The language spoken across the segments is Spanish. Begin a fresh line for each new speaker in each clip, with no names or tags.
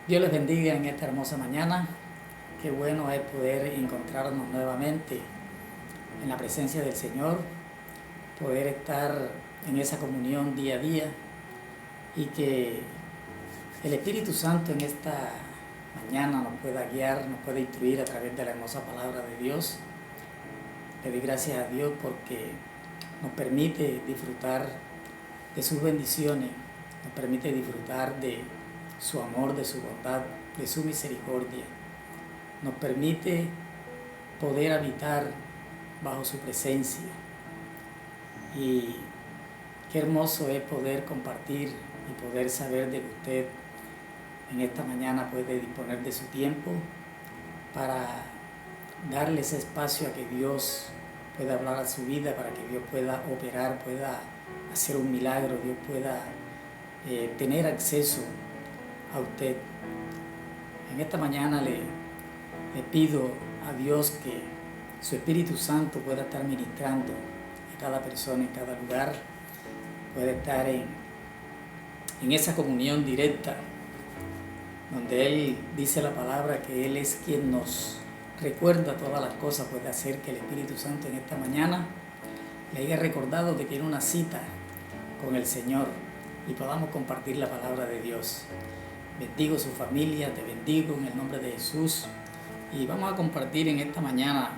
Dios les bendiga en esta hermosa mañana. Qué bueno es poder encontrarnos nuevamente en la presencia del Señor, poder estar en esa comunión día a día y que el Espíritu Santo en esta mañana nos pueda guiar, nos pueda instruir a través de la hermosa palabra de Dios. Le doy gracias a Dios porque nos permite disfrutar de sus bendiciones, nos permite disfrutar de su amor, de su bondad, de su misericordia. Nos permite poder habitar bajo su presencia. Y qué hermoso es poder compartir y poder saber de que usted en esta mañana puede disponer de su tiempo para darle ese espacio a que Dios pueda hablar a su vida, para que Dios pueda operar, pueda hacer un milagro, Dios pueda tener acceso a usted. En esta mañana le pido a Dios que su Espíritu Santo pueda estar ministrando a cada persona en cada lugar, pueda estar en esa comunión directa donde Él dice la palabra que Él es quien nos recuerda todas las cosas. Puede hacer que el Espíritu Santo en esta mañana le haya recordado que tiene una cita con el Señor y podamos compartir la palabra de Dios. Bendigo su familia, te bendigo en el nombre de Jesús y vamos a compartir en esta mañana,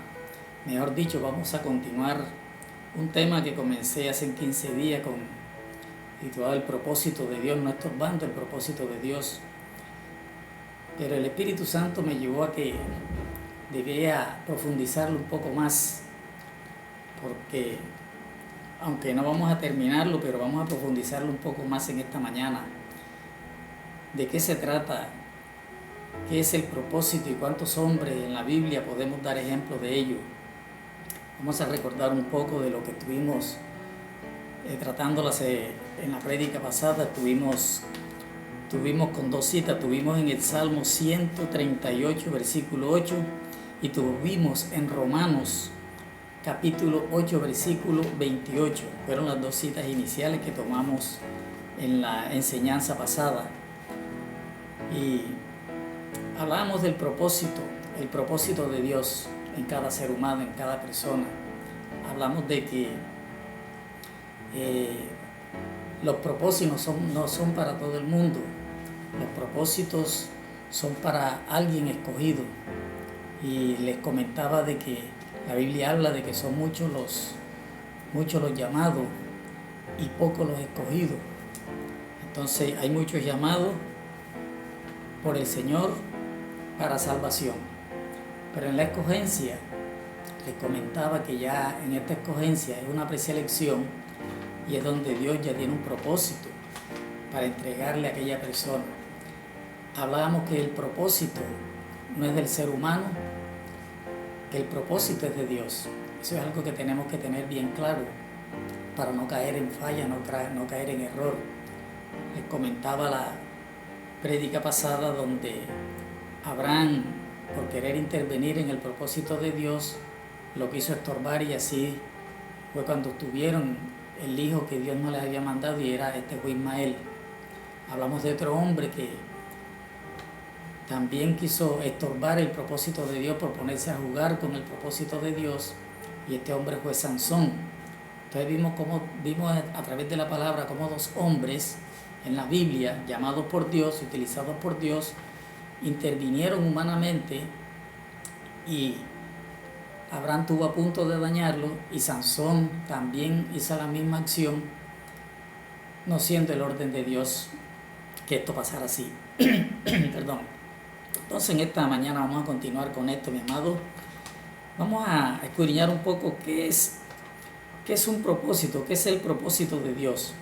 mejor dicho, vamos a continuar un tema que comencé hace 15 días titulado El propósito de Dios, no estorbando el propósito de Dios. Pero el Espíritu Santo me llevó a que debía profundizarlo un poco más, porque aunque no vamos a terminarlo, pero vamos a profundizarlo un poco más en esta mañana. ¿De qué se trata? ¿Qué es el propósito y cuántos hombres en la Biblia podemos dar ejemplo de ello? Vamos a recordar un poco de lo que estuvimos tratándolas en la prédica pasada. Tuvimos con dos citas, tuvimos en el Salmo 138, versículo 8, y tuvimos en Romanos, capítulo 8, versículo 28. Fueron las dos citas iniciales que tomamos en la enseñanza pasada. Y hablábamos del propósito, el propósito de Dios en cada ser humano, en cada persona. Hablamos de que los propósitos no son para todo el mundo. Los propósitos son para alguien escogido. Y les comentaba de que la Biblia habla de que son muchos los llamados y pocos los escogidos. Entonces hay muchos llamados por el Señor para salvación. Pero en la escogencia, les comentaba que ya en esta escogencia es una preselección y es donde Dios ya tiene un propósito para entregarle a aquella persona. Hablábamos que el propósito no es del ser humano, que el propósito es de Dios. Eso es algo que tenemos que tener bien claro para no caer en falla, no caer en error. Les comentaba la prédica pasada donde Abraham, por querer intervenir en el propósito de Dios, lo quiso estorbar, y así fue cuando tuvieron el hijo que Dios no les había mandado, y fue Ismael. Hablamos de otro hombre que también quiso estorbar el propósito de Dios por ponerse a jugar con el propósito de Dios, y este hombre fue Sansón. Entonces vimos a través de la palabra cómo dos hombres en la Biblia, llamados por Dios, utilizados por Dios, intervinieron humanamente, y Abraham estuvo a punto de dañarlo, y Sansón también hizo la misma acción, no siendo el orden de Dios que esto pasara así. Perdón. Entonces en esta mañana vamos a continuar con esto, mi amado. Vamos a escudriñar un poco qué es un propósito, qué es el propósito de Dios.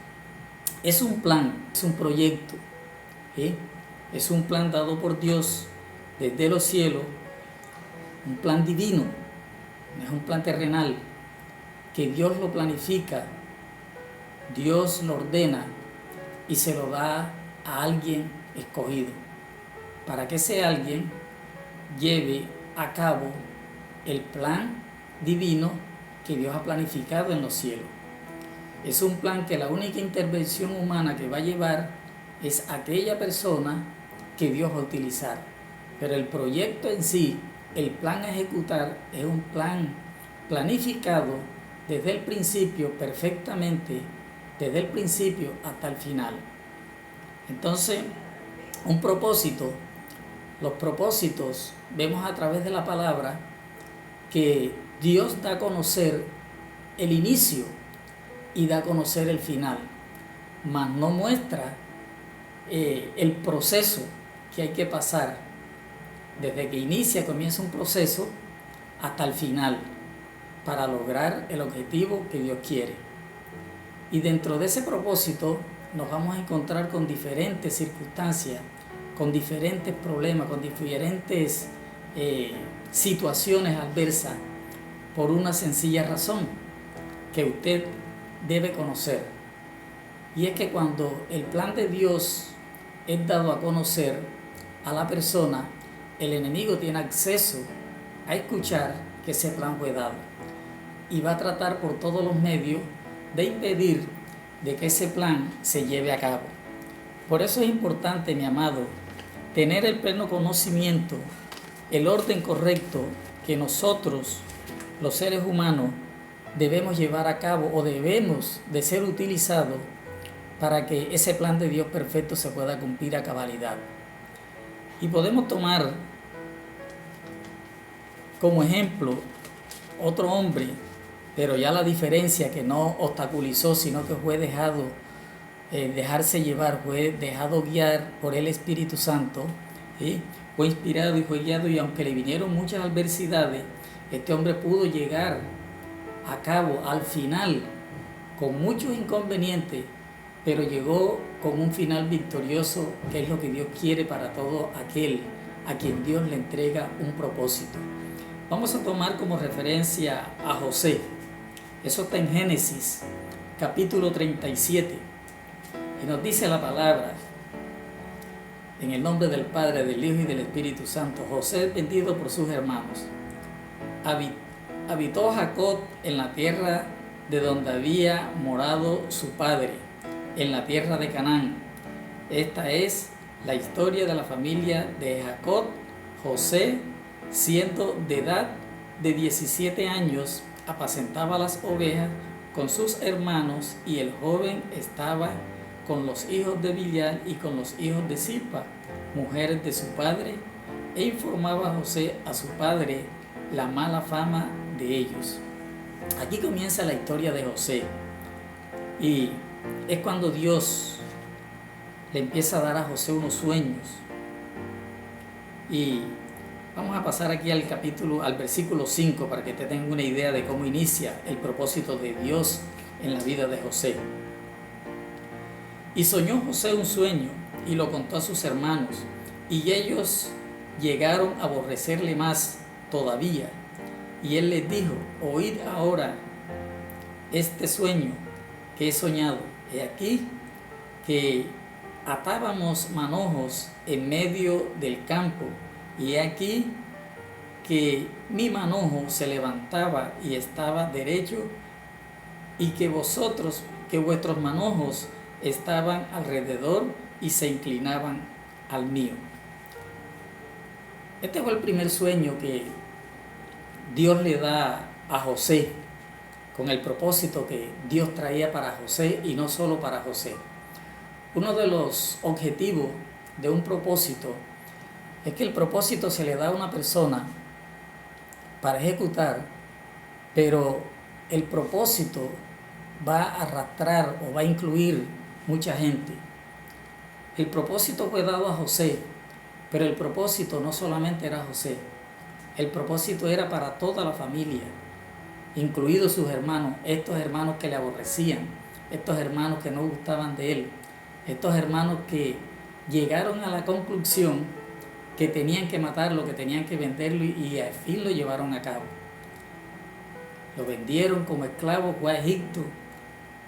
Es un plan, es un proyecto, ¿sí? Es un plan dado por Dios desde los cielos, un plan divino, no es un plan terrenal, que Dios lo planifica, Dios lo ordena y se lo da a alguien escogido, para que ese alguien lleve a cabo el plan divino que Dios ha planificado en los cielos. Es un plan que la única intervención humana que va a llevar es aquella persona que Dios va a utilizar. Pero el proyecto en sí, el plan a ejecutar, es un plan planificado desde el principio perfectamente, desde el principio hasta el final. Entonces, un propósito, los propósitos, vemos a través de la palabra que Dios da a conocer el inicio y da a conocer el final, mas no muestra el proceso que hay que pasar desde que comienza un proceso hasta el final para lograr el objetivo que Dios quiere. Y dentro de ese propósito nos vamos a encontrar con diferentes circunstancias, con diferentes problemas, con diferentes situaciones adversas, por una sencilla razón que usted debe conocer. Y es que cuando el plan de Dios es dado a conocer a la persona, el enemigo tiene acceso a escuchar que ese plan fue dado y va a tratar por todos los medios de impedir de que ese plan se lleve a cabo. Por eso es importante, mi amado, tener el pleno conocimiento, el orden correcto que nosotros, los seres humanos, debemos llevar a cabo o debemos de ser utilizados para que ese plan de Dios perfecto se pueda cumplir a cabalidad. Y podemos tomar como ejemplo otro hombre, pero ya la diferencia que no obstaculizó, sino que fue dejarse llevar, fue dejado guiar por el Espíritu Santo, ¿sí? Fue inspirado y fue guiado, y aunque le vinieron muchas adversidades, este hombre pudo llegar a cabo al final con muchos inconvenientes, pero llegó con un final victorioso, que es lo que Dios quiere para todo aquel a quien Dios le entrega un propósito. Vamos a tomar como referencia a José. Eso está en Génesis, capítulo 37. Y nos dice la palabra, en el nombre del Padre, del Hijo y del Espíritu Santo: José, vendido por sus hermanos. Habitó Jacob en la tierra de donde había morado su padre, en la tierra de Canaán. Esta es la historia de la familia de Jacob. José, siendo de edad de 17 años, apacentaba las ovejas con sus hermanos, y el joven estaba con los hijos de Bilián y con los hijos de Zilpa, mujeres de su padre, e informaba a José a su padre la mala fama de ellos. Aquí comienza la historia de José, y es cuando Dios le empieza a dar a José unos sueños. Y vamos a pasar aquí al versículo 5 para que te tenga una idea de cómo inicia el propósito de Dios en la vida de José. Y soñó José un sueño y lo contó a sus hermanos, y ellos llegaron a aborrecerle más todavía. Y él les dijo: oíd ahora este sueño que he soñado. He aquí que atábamos manojos en medio del campo, y he aquí que mi manojo se levantaba y estaba derecho, y que vuestros manojos estaban alrededor y se inclinaban al mío. Este fue el primer sueño que Dios le da a José, con el propósito que Dios traía para José, y no solo para José. Uno de los objetivos de un propósito es que el propósito se le da a una persona para ejecutar, pero el propósito va a arrastrar o va a incluir mucha gente. El propósito fue dado a José, pero el propósito no solamente era José, el propósito era para toda la familia, incluidos sus hermanos, estos hermanos que le aborrecían, estos hermanos que no gustaban de él, estos hermanos que llegaron a la conclusión que tenían que matarlo, que tenían que venderlo, y al fin lo llevaron a cabo. Lo vendieron como esclavo, fue a Egipto,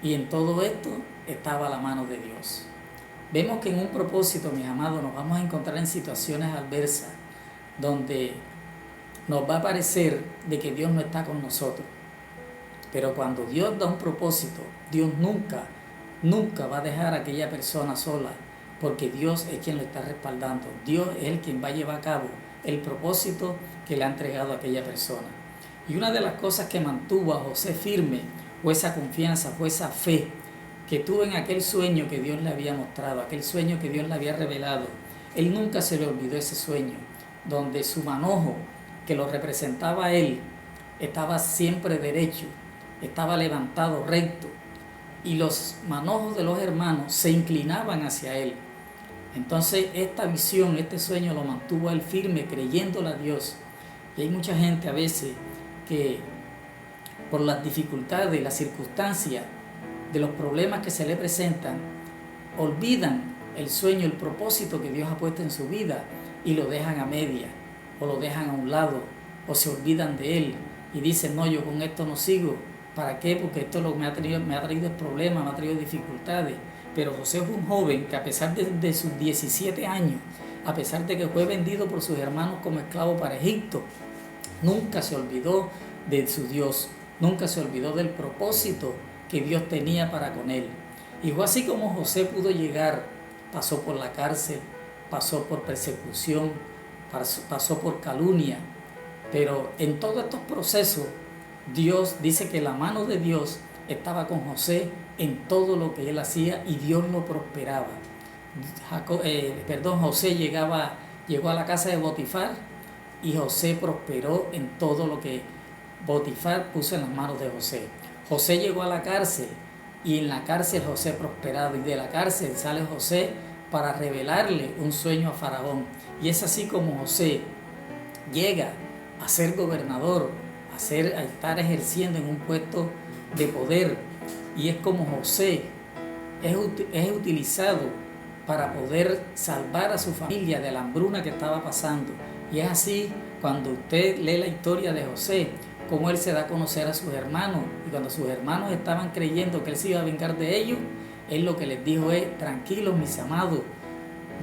y en todo esto estaba la mano de Dios. Vemos que en un propósito, mis amados, nos vamos a encontrar en situaciones adversas donde nos va a parecer de que Dios no está con nosotros. Pero cuando Dios da un propósito, Dios nunca va a dejar a aquella persona sola, porque Dios es quien lo está respaldando. Dios es el quien va a llevar a cabo el propósito que le ha entregado a aquella persona. Y una de las cosas que mantuvo a José firme fue esa confianza, fue esa fe que tuvo en aquel sueño que Dios le había mostrado, aquel sueño que Dios le había revelado. Él nunca se le olvidó ese sueño, donde su manojo, que lo representaba a él, estaba siempre derecho, estaba levantado recto, y los manojos de los hermanos se inclinaban hacia él. Entonces esta visión, este sueño lo mantuvo a él firme, creyéndole a Dios. Y hay mucha gente a veces que por las dificultades, las circunstancias, de los problemas que se le presentan, olvidan el sueño, el propósito que Dios ha puesto en su vida y lo dejan a media, o lo dejan a un lado, o se olvidan de él y dicen, no, yo con esto no sigo. ¿Para qué? Porque esto me ha traído problemas, me ha traído dificultades. Pero José es un joven que a pesar de sus 17 años, a pesar de que fue vendido por sus hermanos como esclavo para Egipto, nunca se olvidó de su Dios, nunca se olvidó del propósito que Dios tenía para con él. Y fue así como José pudo llegar, pasó por la cárcel, pasó por persecución, pasó por calumnia, pero en todos estos procesos, Dios dice que la mano de Dios estaba con José en todo lo que él hacía y Dios lo prosperaba. José llegó a la casa de Potifar y José prosperó en todo lo que Potifar puso en las manos de José. José llegó a la cárcel y en la cárcel José prosperado, y de la cárcel sale José para revelarle un sueño a Faraón. Y es así como José llega a ser gobernador, a estar ejerciendo en un puesto de poder, y es como José es utilizado para poder salvar a su familia de la hambruna que estaba pasando. Y es así cuando usted lee la historia de José, cómo él se da a conocer a sus hermanos, y cuando sus hermanos estaban creyendo que él se iba a vengar de ellos, él lo que les dijo es, tranquilos mis amados,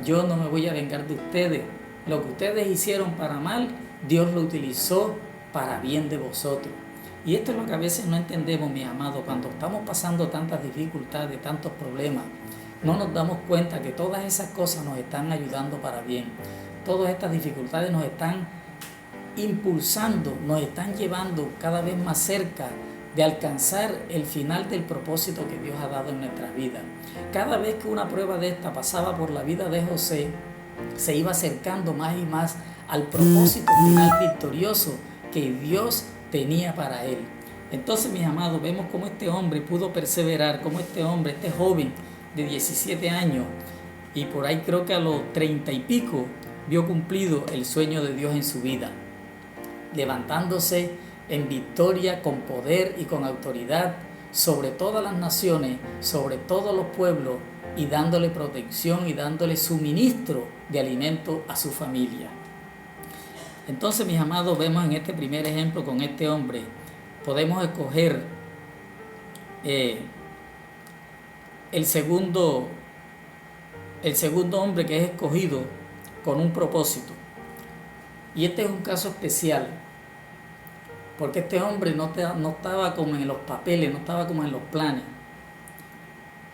yo no me voy a vengar de ustedes, lo que ustedes hicieron para mal, Dios lo utilizó para bien de vosotros. Y esto es lo que a veces no entendemos, mis amados, cuando estamos pasando tantas dificultades, tantos problemas, no nos damos cuenta que todas esas cosas nos están ayudando para bien. Todas estas dificultades nos están impulsando, nos están llevando cada vez más cerca de alcanzar el final del propósito que Dios ha dado en nuestras vidas. Cada vez que una prueba de esta pasaba por la vida de José, se iba acercando más y más al propósito final victorioso que Dios tenía para él. Entonces, mis amados, vemos cómo este hombre pudo perseverar, cómo este joven de 17 años, y por ahí creo que a los 30 y pico, vio cumplido el sueño de Dios en su vida, levantándose en victoria con poder y con autoridad sobre todas las naciones, sobre todos los pueblos, y dándole protección y dándole suministro de alimento a su familia. Entonces, mis amados, vemos en este primer ejemplo con este hombre, podemos escoger el segundo hombre que es escogido con un propósito. Y este es un caso especial, porque este hombre no estaba como en los papeles, no estaba como en los planes.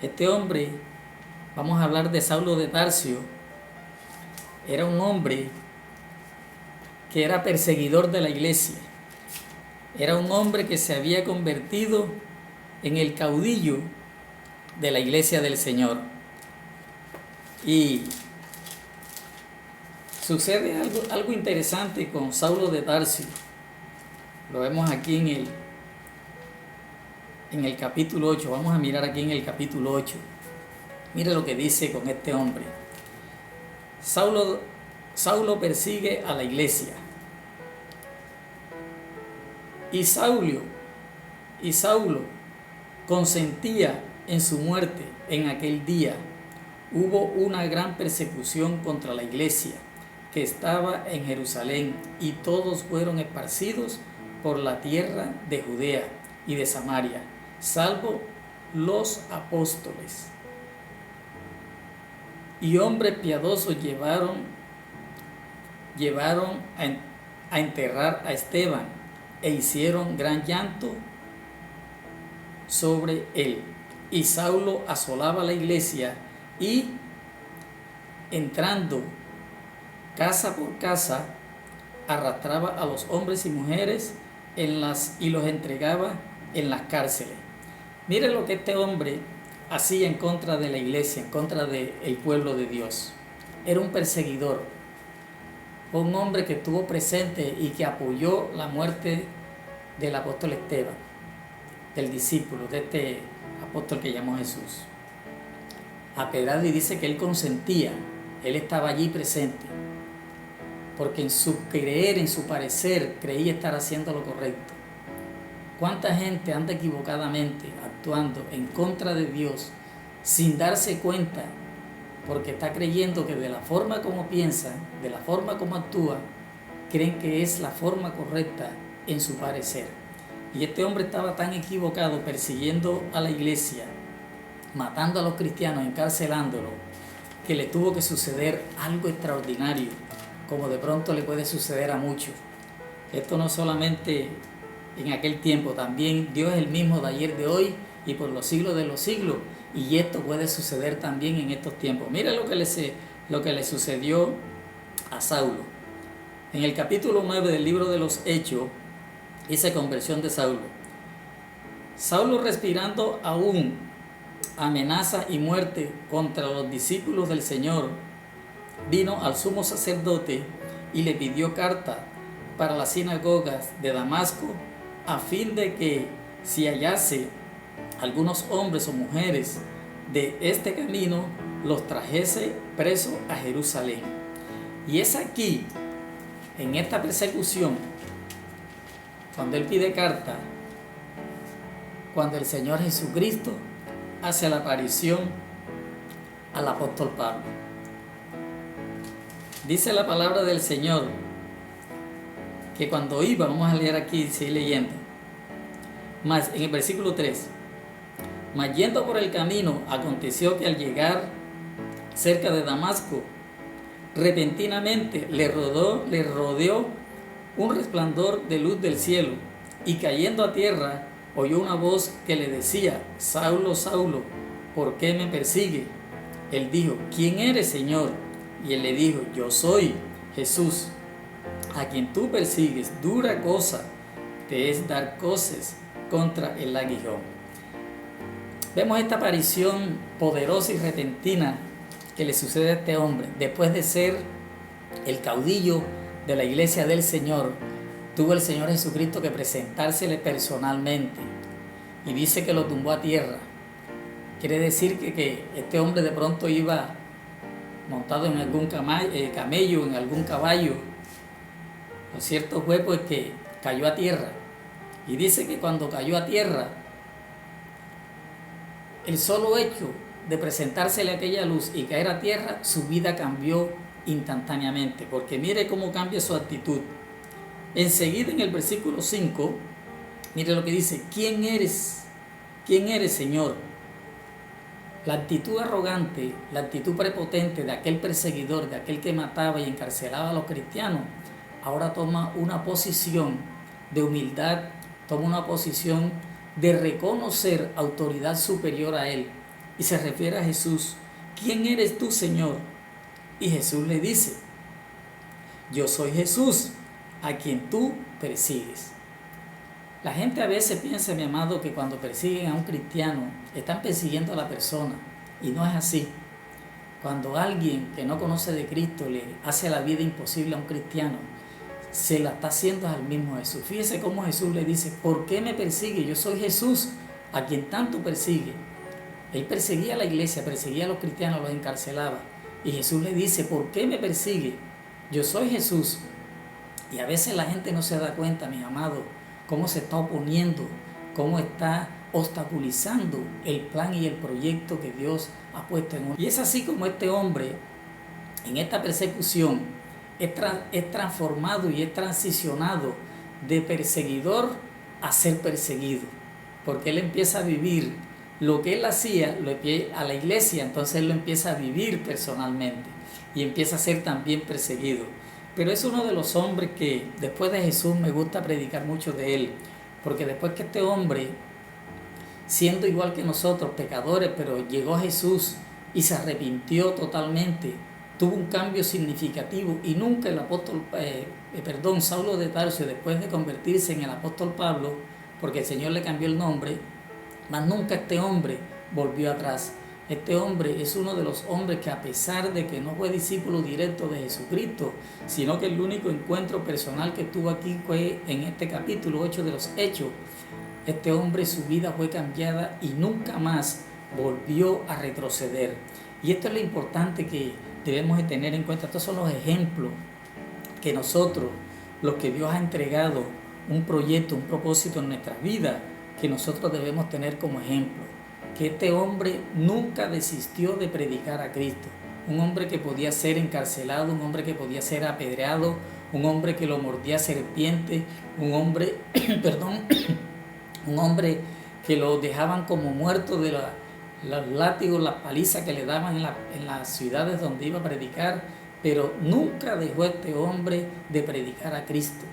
Este hombre, vamos a hablar de Saulo de Tarso, era un hombre que era perseguidor de la iglesia. Era un hombre que se había convertido en el caudillo de la iglesia del Señor. Y sucede algo interesante con Saulo de Tarso. Lo vemos aquí en el capítulo 8. Vamos a mirar aquí en el capítulo 8. Mire lo que dice con este hombre. Saulo persigue a la iglesia. Y Saulo consentía en su muerte en aquel día. Hubo una gran persecución contra la iglesia que estaba en Jerusalén, y todos fueron esparcidos por la tierra de Judea y de Samaria, salvo los apóstoles. Y hombres piadosos llevaron a enterrar a Esteban, e hicieron gran llanto sobre él. Y Saulo asolaba la iglesia y entrando casa por casa, arrastraba a los hombres y mujeres y los entregaba en las cárceles. Mire lo que este hombre hacía en contra de la iglesia, en contra del pueblo de Dios. Era un perseguidor, un hombre que estuvo presente y que apoyó la muerte del apóstol Esteban, del discípulo, de este apóstol que llamó Jesús. Apedrado, y dice que él consentía, él estaba allí presente, porque en su creer, en su parecer, creía estar haciendo lo correcto. ¿Cuánta gente anda equivocadamente actuando en contra de Dios sin darse cuenta? Porque está creyendo que de la forma como piensa, de la forma como actúa, creen que es la forma correcta en su parecer. Y este hombre estaba tan equivocado, persiguiendo a la iglesia, matando a los cristianos, encarcelándolos, que le tuvo que suceder algo extraordinario, como de pronto le puede suceder a muchos. Esto no solamente en aquel tiempo, también Dios es el mismo de ayer, de hoy y por los siglos de los siglos, y esto puede suceder también en estos tiempos. Mira lo que le sucedió a Saulo. En el capítulo 9 del libro de los Hechos, dice conversión de Saulo. Saulo, respirando aún amenaza y muerte contra los discípulos del Señor, vino al sumo sacerdote y le pidió carta para las sinagogas de Damasco, a fin de que si hallase algunos hombres o mujeres de este camino, los trajese presos a Jerusalén. Y es aquí, en esta persecución, cuando él pide carta, cuando el Señor Jesucristo hace la aparición al apóstol Pablo. Dice la palabra del Señor que cuando iba, vamos a leer aquí, seguir leyendo, más en el versículo 3, mas yendo por el camino, aconteció que al llegar cerca de Damasco, repentinamente le rodeó un resplandor de luz del cielo, y cayendo a tierra, oyó una voz que le decía: Saulo, Saulo, ¿por qué me persigue? Él dijo: ¿quién eres, Señor? Y él le dijo: yo soy Jesús, a quien tú persigues. Dura cosa te es dar coces contra el aguijón. Vemos esta aparición poderosa y repentina que le sucede a este hombre. Después de ser el caudillo de la iglesia del Señor, tuvo el Señor Jesucristo que presentársele personalmente, y dice que lo tumbó a tierra. Quiere decir que este hombre de pronto iba montado en algún camello, en algún caballo. Lo cierto fue pues que cayó a tierra, y dice que cuando cayó a tierra, el solo hecho de presentársele aquella luz y caer a tierra, su vida cambió instantáneamente, porque mire cómo cambia su actitud. Enseguida, en el versículo 5, mire lo que dice: ¿quién eres? ¿Quién eres, Señor? La actitud arrogante, la actitud prepotente de aquel perseguidor, de aquel que mataba y encarcelaba a los cristianos, ahora toma una posición de humildad, toma una posición de reconocer autoridad superior a él, y se refiere a Jesús. ¿Quién eres tú, Señor? Y Jesús le dice: yo soy Jesús, a quien tú persigues. La gente a veces piensa, mi amado, que cuando persiguen a un cristiano, están persiguiendo a la persona, y no es así. Cuando alguien que no conoce de Cristo le hace la vida imposible a un cristiano, se la está haciendo al mismo Jesús. Fíjese cómo Jesús le dice: ¿por qué me persigue? Yo soy Jesús, a quien tanto persigue. Él perseguía a la iglesia, perseguía a los cristianos, los encarcelaba. Y Jesús le dice: ¿por qué me persigue? Yo soy Jesús. Y a veces la gente no se da cuenta, mis amados, cómo se está oponiendo, cómo está obstaculizando el plan y el proyecto que Dios ha puesto en uno. Y es así como este hombre, en esta persecución, es transformado y es transicionado de perseguidor a ser perseguido, porque él empieza a vivir lo que él hacía a la iglesia, entonces él lo empieza a vivir personalmente y empieza a ser también perseguido. Pero es uno de los hombres que después de Jesús me gusta predicar mucho de él, porque después que este hombre, siendo igual que nosotros, pecadores, pero llegó a Jesús y se arrepintió totalmente, tuvo un cambio significativo y nunca el Saulo de Tarso, después de convertirse en el apóstol Pablo, porque el Señor le cambió el nombre, mas nunca este hombre volvió atrás. Este hombre es uno de los hombres que, a pesar de que no fue discípulo directo de Jesucristo, sino que el único encuentro personal que tuvo aquí fue en este capítulo 8 de los Hechos, este hombre, su vida fue cambiada y nunca más volvió a retroceder. Y esto es lo importante que debemos de tener en cuenta. Estos son los ejemplos que nosotros, los que Dios ha entregado un proyecto, un propósito en nuestras vidas, que nosotros debemos tener como ejemplo. Que este hombre nunca desistió de predicar a Cristo. Un hombre que podía ser encarcelado, un hombre que podía ser apedreado, un hombre que lo mordía serpiente, un hombre, un hombre que lo dejaban como muerto de los látigos, las palizas que le daban en las ciudades donde iba a predicar, pero nunca dejó este hombre de predicar a Cristo.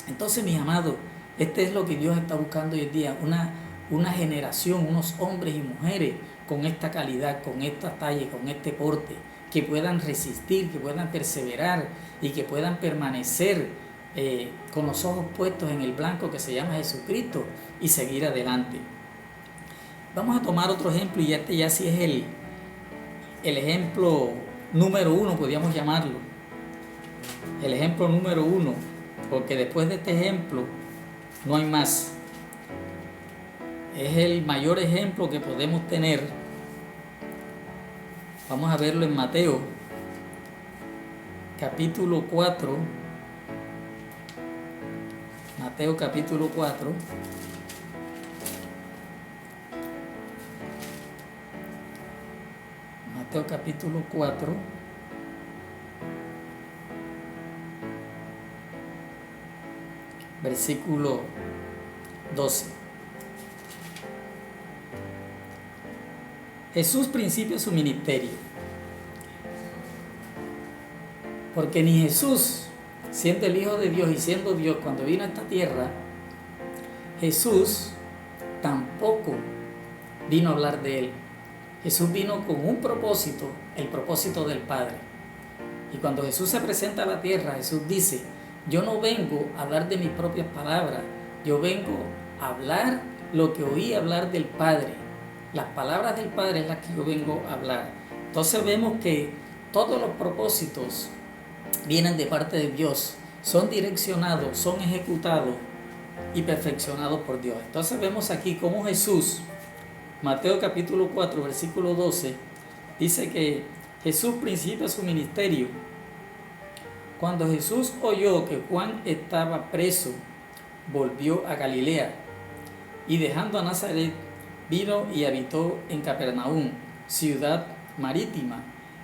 Entonces, mis amados, este es lo que Dios está buscando hoy en día, una generación, unos hombres y mujeres con esta calidad, con esta talla, con este porte, que puedan resistir, que puedan perseverar y que puedan permanecer con los ojos puestos en el blanco que se llama Jesucristo y seguir adelante. Vamos a tomar otro ejemplo, y este ya sí es el ejemplo número 1, podríamos llamarlo. El ejemplo número 1, porque después de este ejemplo no hay más. Es el mayor ejemplo que podemos tener. Vamos a verlo en Mateo, capítulo 4. Mateo capítulo 4. Mateo capítulo 4. Versículo 12. Jesús principia su ministerio, porque ni Jesús, siendo el Hijo de Dios y siendo Dios, cuando vino a esta tierra, Jesús tampoco vino a hablar de él. Jesús vino con un propósito, el propósito del Padre. Y cuando Jesús se presenta a la tierra, Jesús dice: yo no vengo a hablar de mis propias palabras, yo vengo a hablar lo que oí hablar del Padre. Las palabras del Padre es las que yo vengo a hablar. Entonces vemos que todos los propósitos vienen de parte de Dios, son direccionados, son ejecutados y perfeccionados por Dios. Entonces vemos aquí cómo Jesús, Mateo capítulo 4, versículo 12, dice que Jesús principia su ministerio. Cuando Jesús oyó que Juan estaba preso, volvió a Galilea, y dejando a Nazaret, vino y habitó en Capernaum, ciudad marítima,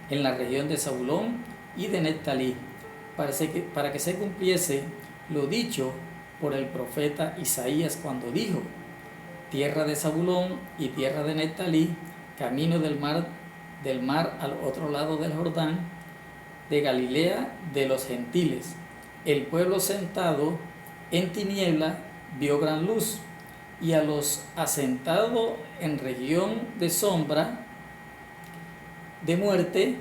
en la región de Zabulón y de Neftalí, para que se cumpliese lo dicho por el profeta Isaías cuando dijo: tierra de Zabulón y tierra de Neftalí, camino del mar al otro lado del Jordán, de Galilea de los gentiles. El pueblo sentado en tiniebla vio gran luz, y a los asentados en región de sombra de muerte,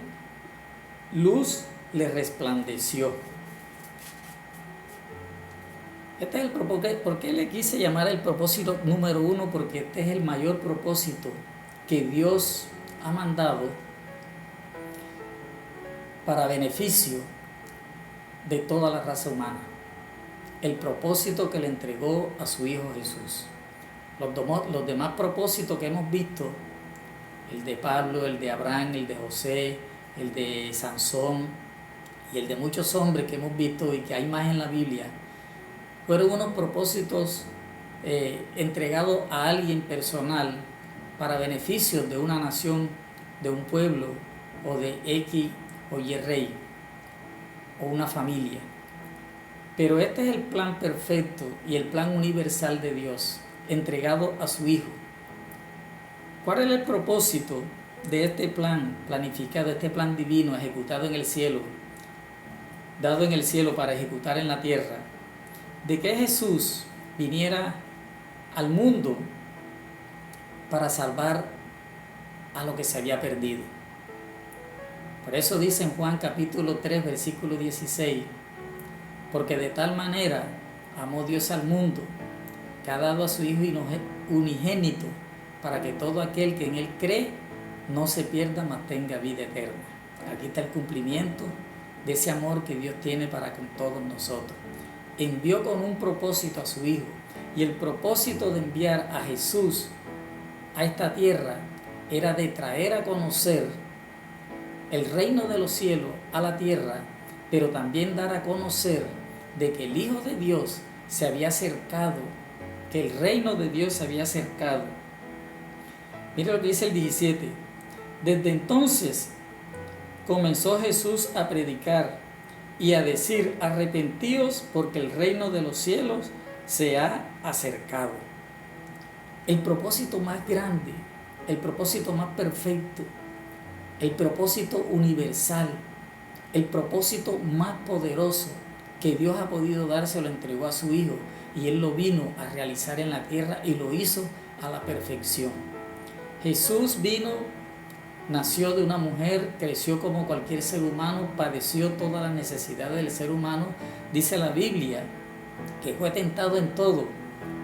luz le resplandeció. Este es el propósito. ¿Por qué le quise llamar el propósito número 1? Porque este es el mayor propósito que Dios ha mandado para beneficio de toda la raza humana. El propósito que le entregó a su Hijo Jesús. Los demás propósitos que hemos visto, el de Pablo, el de Abraham, el de José, el de Sansón y el de muchos hombres que hemos visto y que hay más en la Biblia, fueron unos propósitos entregados a alguien personal para beneficio de una nación, de un pueblo o de X o Y rey o una familia. Pero este es el plan perfecto y el plan universal de Dios, entregado a su Hijo. ¿Cuál es el propósito de este plan planificado, este plan divino ejecutado en el cielo, dado en el cielo para ejecutar en la tierra? De que Jesús viniera al mundo para salvar a lo que se había perdido. Por eso dice en Juan capítulo 3, versículo 16, porque de tal manera amó Dios al mundo, que ha dado a su Hijo unigénito, para que todo aquel que en Él cree no se pierda, mas tenga vida eterna. Aquí está el cumplimiento de ese amor que Dios tiene para con todos nosotros. Envió con un propósito a su Hijo, y el propósito de enviar a Jesús a esta tierra era de traer a conocer el reino de los cielos a la tierra, pero también dar a conocer de que el Hijo de Dios se había acercado, que el reino de Dios se había acercado. Mira lo que dice el 17. Desde entonces comenzó Jesús a predicar y a decir: arrepentíos, porque el reino de los cielos se ha acercado. El propósito más grande, el propósito más perfecto, el propósito universal, el propósito más poderoso que Dios ha podido dar, se lo entregó a su Hijo, y Él lo vino a realizar en la tierra y lo hizo a la perfección. Jesús vino, nació de una mujer, creció como cualquier ser humano, padeció todas las necesidades del ser humano. Dice la Biblia que fue tentado en todo,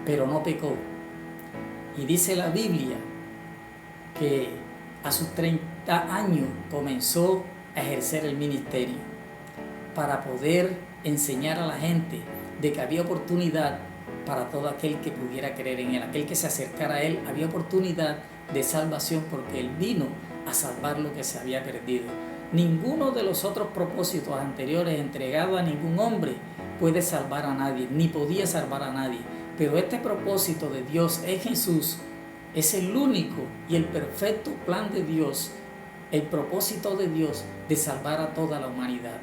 pero no pecó. Y dice la Biblia que a sus 30 años comenzó a ejercer el ministerio para poder enseñar a la gente de que había oportunidad para todo aquel que pudiera creer en Él, aquel que se acercara a Él, había oportunidad de salvación, porque Él vino a salvar lo que se había perdido. Ninguno de los otros propósitos anteriores entregados a ningún hombre puede salvar a nadie, ni podía salvar a nadie. Pero este propósito de Dios en Jesús es el único y el perfecto plan de Dios, el propósito de Dios de salvar a toda la humanidad.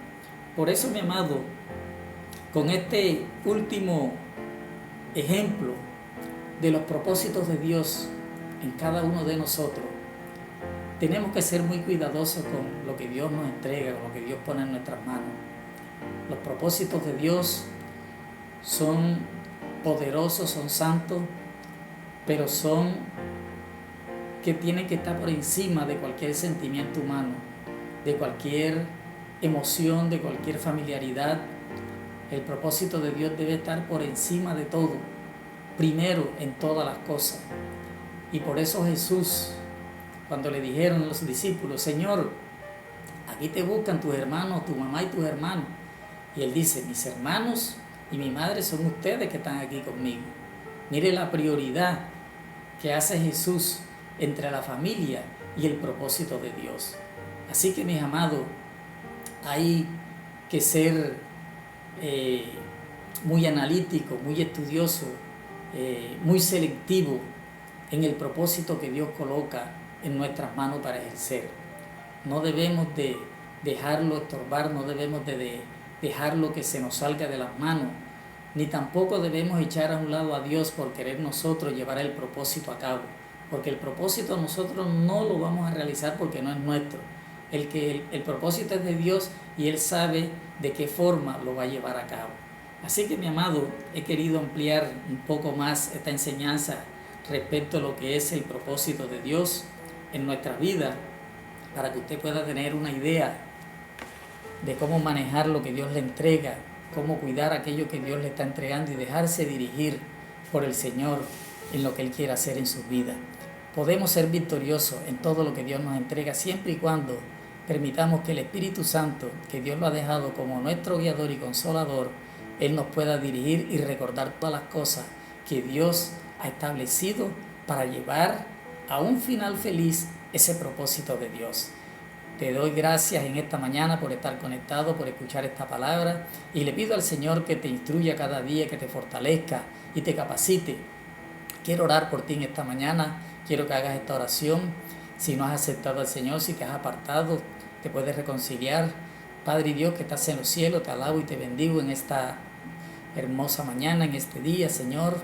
Por eso, mi amado, con este último ejemplo de los propósitos de Dios en cada uno de nosotros, tenemos que ser muy cuidadosos con lo que Dios nos entrega, con lo que Dios pone en nuestras manos. Los propósitos de Dios son poderosos, son santos, pero son que tienen que estar por encima de cualquier sentimiento humano, de cualquier emoción, de cualquier familiaridad. El propósito de Dios debe estar por encima de todo, primero en todas las cosas. Y por eso Jesús, cuando le dijeron a los discípulos: Señor, aquí te buscan tus hermanos, tu mamá y tus hermanos. Y Él dice: mis hermanos y mi madre son ustedes que están aquí conmigo. Mire la prioridad que hace Jesús entre la familia y el propósito de Dios. Así que, mis amados, hay que ser muy analítico, muy estudioso, muy selectivo en el propósito que Dios coloca en nuestras manos para ejercer. No debemos de dejarlo estorbar, no debemos de dejarlo que se nos salga de las manos, ni tampoco debemos echar a un lado a Dios por querer nosotros llevar el propósito a cabo, porque el propósito nosotros no lo vamos a realizar porque no es nuestro. El propósito es de Dios y Él sabe de qué forma lo va a llevar a cabo. Así que, mi amado, he querido ampliar un poco más esta enseñanza respecto a lo que es el propósito de Dios en nuestra vida, para que usted pueda tener una idea de cómo manejar lo que Dios le entrega, cómo cuidar aquello que Dios le está entregando y dejarse dirigir por el Señor en lo que Él quiere hacer en su vida. Podemos ser victoriosos en todo lo que Dios nos entrega siempre y cuando permitamos que el Espíritu Santo, que Dios lo ha dejado como nuestro guiador y consolador, Él nos pueda dirigir y recordar todas las cosas que Dios ha establecido para llevar a un final feliz ese propósito de Dios. Te doy gracias en esta mañana por estar conectado, por escuchar esta palabra, y le pido al Señor que te instruya cada día, que te fortalezca y te capacite. Quiero orar por ti en esta mañana, quiero que hagas esta oración. Si no has aceptado al Señor, si te has apartado, te puedes reconciliar. Padre Dios que estás en los cielos, te alabo y te bendigo en esta hermosa mañana, en este día, Señor.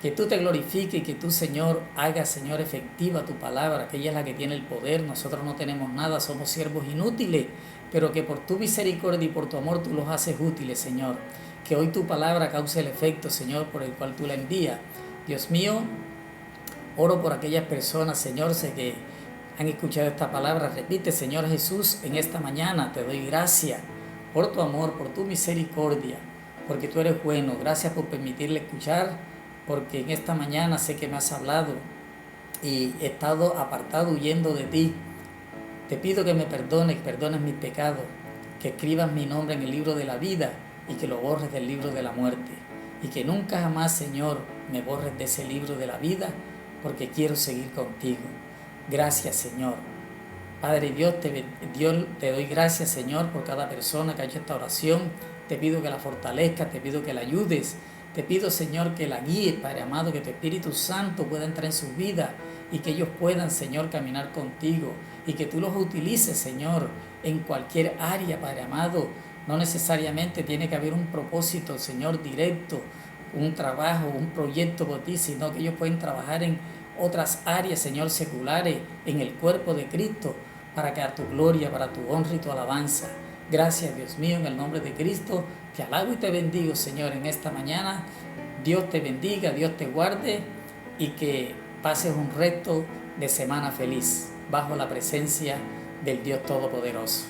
Que tú te glorifiques y que tú, Señor, hagas, Señor, efectiva tu palabra, que ella es la que tiene el poder. Nosotros no tenemos nada, somos siervos inútiles, pero que por tu misericordia y por tu amor tú los haces útiles, Señor. Que hoy tu palabra cause el efecto, Señor, por el cual tú la envías. Dios mío, oro por aquellas personas, Señor, sé que han escuchado esta palabra, repite: Señor Jesús, en esta mañana te doy gracias por tu amor, por tu misericordia, porque tú eres bueno. Gracias por permitirle escuchar, porque en esta mañana sé que me has hablado y he estado apartado huyendo de ti. Te pido que me perdones mis pecados, que escribas mi nombre en el libro de la vida y que lo borres del libro de la muerte. Y que nunca jamás, Señor, me borres de ese libro de la vida, porque quiero seguir contigo. Gracias, Señor. Padre Dios, te doy gracias, Señor, por cada persona que ha hecho esta oración. Te pido que la fortalezcas, te pido que la ayudes. Te pido, Señor, que la guíes, Padre amado, que tu Espíritu Santo pueda entrar en sus vidas y que ellos puedan, Señor, caminar contigo y que tú los utilices, Señor, en cualquier área, Padre amado. No necesariamente tiene que haber un propósito, Señor, directo, un trabajo, un proyecto por ti, sino que ellos pueden trabajar en otras áreas, Señor, seculares, en el cuerpo de Cristo, para que a tu gloria, para tu honra y tu alabanza. Gracias, Dios mío, en el nombre de Cristo. Te alabo y te bendigo, Señor, en esta mañana. Dios te bendiga, Dios te guarde y que pases un resto de semana feliz bajo la presencia del Dios Todopoderoso.